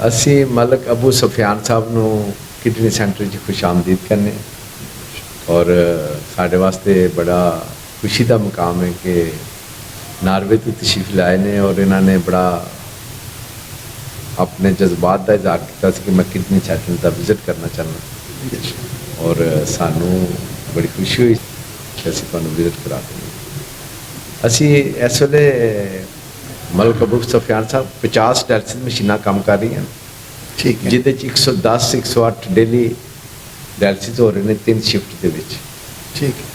असी मलिक अबू सुफियान साहब नूं किडनी सेंटर च खुश आमदीद करने और साढ़े वास्ते बड़ा खुशी का मुकाम है कि नार्वे तो तशरीफ लाए ने और इन्होंने बड़ा अपने जज्बात का इजहार किया कि मैं किडनी सेंटर का विजिट करना चाहना और सानू बड़ी खुशी हुई कि असी तुहानू विजिट करा देंगे। असी इस वेले मलिक अबू सुफियान साहब 50 डायलिसिस मशीनां काम कर रही हैं, ठीक है, जिहदे 110 108 डेली डायलिसिस हो रहे हैं 3 शिफ्ट के विच। ठीक है,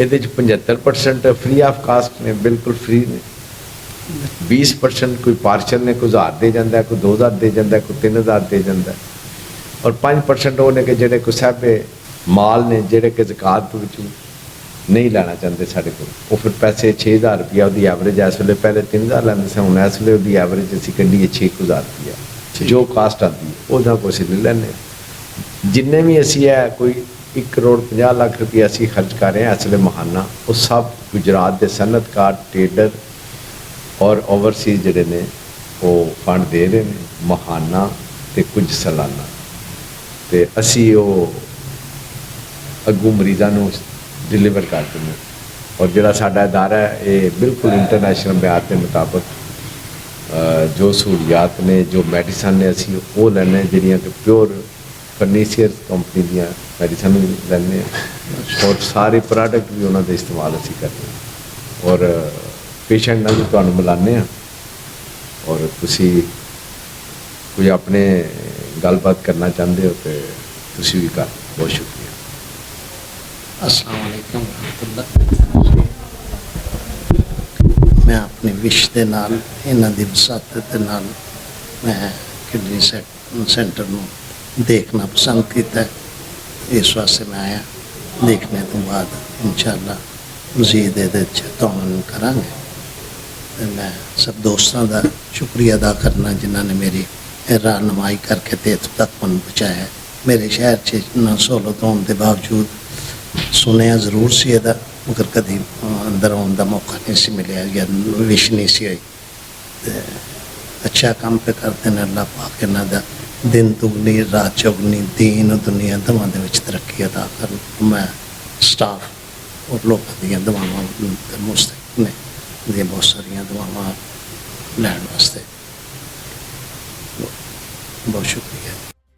ये 75% फ्री ऑफ कास्ट ने, बिल्कुल फ्री ने। 20% कोई पार्शल ने, कोई 1000 दे जाता है, कोई 2000 दे जाता है, कोई 3000 दे जाता है और 5% वो ने कि जेडे कोई साहबे माल ने जेडे कि ज़कात विच नहीं लाना चाहते साढ़े को, वो फिर पैसे 6000 रुपया वो एवरेज इस वे पहले 3000 लैंदे से, हुण इस वे वो एवरेज असीं कढ़ीए 6000 रुपया जो कास्ट आती है वो को असीं ले लैंदे। जिन्ने भी असी है कोई 1 करोड़ 50 लाख रुपया असी खर्च कर रहे हैं इस वे महाना, वो सब गुजरात के सनअतकार, ट्रेडर और ओवरसीज जोड़े ने वो फंड दे रहे हैं महाना तो कुछ सालाना, तो असी वो अगू मरीज़ों को डिलीवर कर दें। और जोड़ा साडा इदारा है ये बिल्कुल इंटरनेशनल म्यार के मुताबिक जो सहूलियात ने, जो मेडिसन ने असी वो लैने जिहड़ियां कि प्योर फर्नीचर कंपनी दियां मेडिसन लैने और सारे प्रोडक्ट भी उन्होंने इस्तेमाल असी करते हैं और पेशेंट नाल भी तुहानूं मिलाने हैं और तुसी कोई अपने गलबात करना चाहते हो तो तुसी भी कर। बहुत शुक्रिया। अस्सलाम वालेकुम रहमतुल्लाह। मैं अपने विश के नाल इन्हां दी वसातत दे नाल मैं किडनी सेंटर नूं देखना पसंद किया, इस वास्ते मैं आया। देखने तो बाद इंशाअल्लाह मज़ीद ये ताउन करांगे। मैं सब दोस्तों का शुक्रिया अदा करना जिन्होंने मेरी रहनुमाई करके तो इत्थों तक मन पहुँचाया। मेरे शहर च इन्ना सहूलत होने के बावजूद सुनिया जरूर सी एदा, मगर कभी अंदर आने का मौका नहीं सी मिलिया या विश नहीं सी हुई। अच्छा काम पे करते हैं, अल्लाह पाक इन्हां दा दिन दुगनी रात चौगनी दीन दुनिया दवां दे विच तरक्की अदा कर। मैं स्टाफ और लोगों दी दवावां मुस्तक ने दी बहुत सारिया दवावां लैण वास्ते बहुत शुक्रिया।